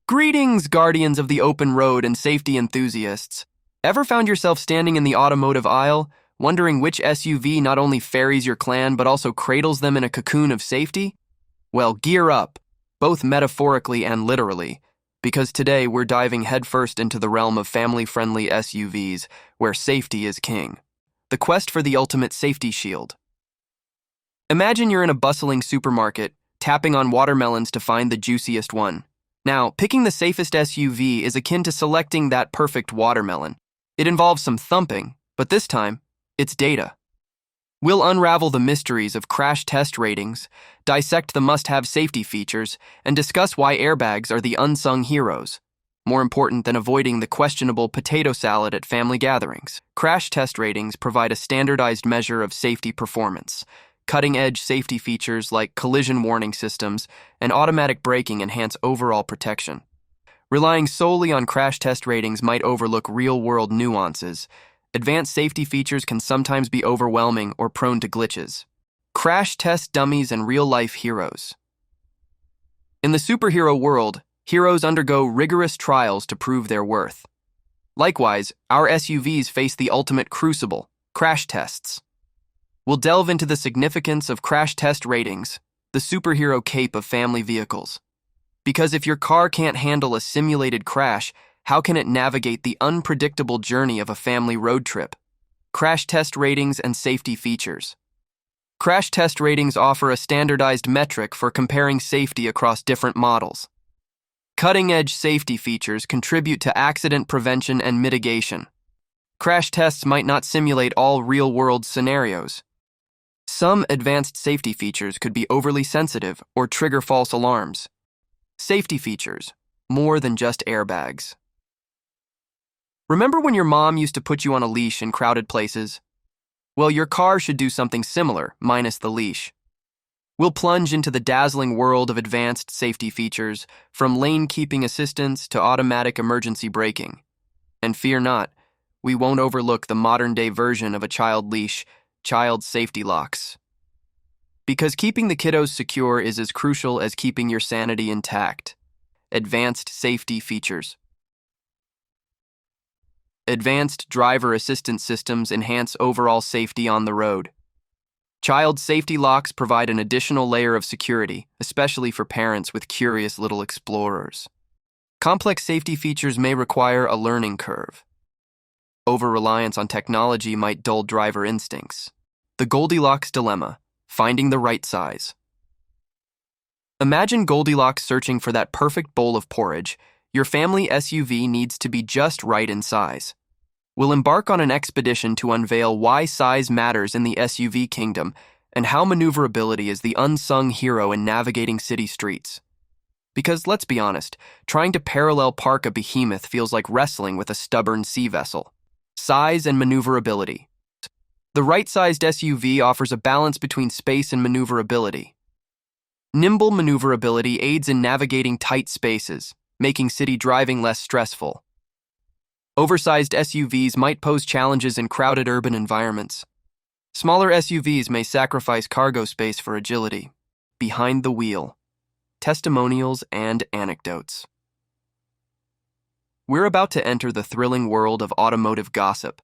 Greetings, guardians of the open road and safety enthusiasts. Ever found yourself standing in the automotive aisle, wondering which SUV not only ferries your clan but also cradles them in a cocoon of safety? Well, gear up, both metaphorically and literally, because today we're diving headfirst into the realm of family-friendly SUVs, where safety is king. The quest for the ultimate safety shield. Imagine you're in a bustling supermarket, tapping on watermelons to find the juiciest one. Now, picking the safest SUV is akin to selecting that perfect watermelon. It involves some thumping, but this time, it's data. We'll unravel the mysteries of crash test ratings, dissect the must-have safety features, and discuss why airbags are the unsung heroes. More important than avoiding the questionable potato salad at family gatherings, crash test ratings provide a standardized measure of safety performance. Cutting-edge safety features like collision warning systems and automatic braking enhance overall protection. Relying solely on crash test ratings might overlook real-world nuances. Advanced safety features can sometimes be overwhelming or prone to glitches. Crash test dummies and real-life heroes. In the superhero world, heroes undergo rigorous trials to prove their worth. Likewise, our SUVs face the ultimate crucible, crash tests. We'll delve into the significance of crash test ratings, the superhero cape of family vehicles. Because if your car can't handle a simulated crash, how can it navigate the unpredictable journey of a family road trip? Crash test ratings and safety features. Crash test ratings offer a standardized metric for comparing safety across different models. Cutting-edge safety features contribute to accident prevention and mitigation. Crash tests might not simulate all real-world scenarios. Some advanced safety features could be overly sensitive or trigger false alarms. Safety features, more than just airbags. Remember when your mom used to put you on a leash in crowded places? Well, your car should do something similar, minus the leash. We'll plunge into the dazzling world of advanced safety features, from lane-keeping assistance to automatic emergency braking. And fear not, we won't overlook the modern-day version of a child leash, child safety locks. Because keeping the kiddos secure is as crucial as keeping your sanity intact. Advanced safety features. Advanced driver assistance systems enhance overall safety on the road. Child safety locks provide an additional layer of security, especially for parents with curious little explorers. Complex safety features may require a learning curve. Over-reliance on technology might dull driver instincts. The Goldilocks dilemma, finding the right size. Imagine Goldilocks searching for that perfect bowl of porridge. Your family SUV needs to be just right in size. We'll embark on an expedition to unveil why size matters in the SUV kingdom and how maneuverability is the unsung hero in navigating city streets. Because let's be honest, trying to parallel park a behemoth feels like wrestling with a stubborn sea vessel. Size and maneuverability. The right-sized SUV offers a balance between space and maneuverability. Nimble maneuverability aids in navigating tight spaces, making city driving less stressful. Oversized SUVs might pose challenges in crowded urban environments. Smaller SUVs may sacrifice cargo space for agility. Behind the wheel. Testimonials and anecdotes. We're about to enter the thrilling world of automotive gossip.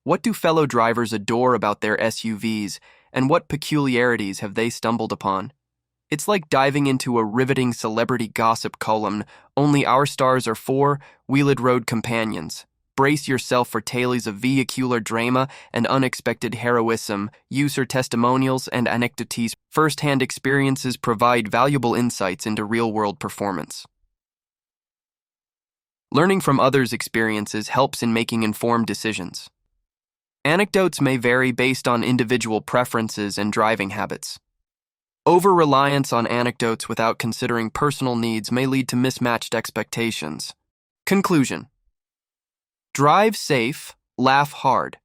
What do fellow drivers adore about their SUVs, and what peculiarities have they stumbled upon? It's like diving into a riveting celebrity gossip column, only our stars are four wheeled road companions. Brace yourself for tales of vehicular drama and unexpected heroism, user testimonials and anecdotes. First-hand experiences provide valuable insights into real-world performance. Learning from others' experiences helps in making informed decisions. Anecdotes may vary based on individual preferences and driving habits. Over-reliance on anecdotes without considering personal needs may lead to mismatched expectations. Conclusion. Drive safe, laugh hard.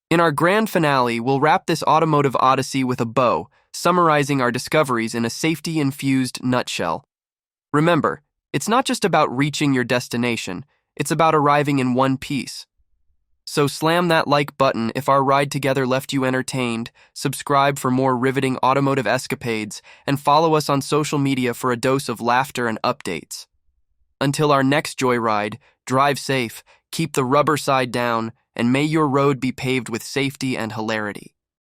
In our grand finale, we'll wrap this automotive odyssey with a bow, summarizing our discoveries in a safety-infused nutshell. Remember, it's not just about reaching your destination, it's about arriving in one piece. So slam that like button if our ride together left you entertained, subscribe for more riveting automotive escapades, and follow us on social media for a dose of laughter and updates. Until our next joyride, drive safe, keep the rubber side down, and may your road be paved with safety and hilarity.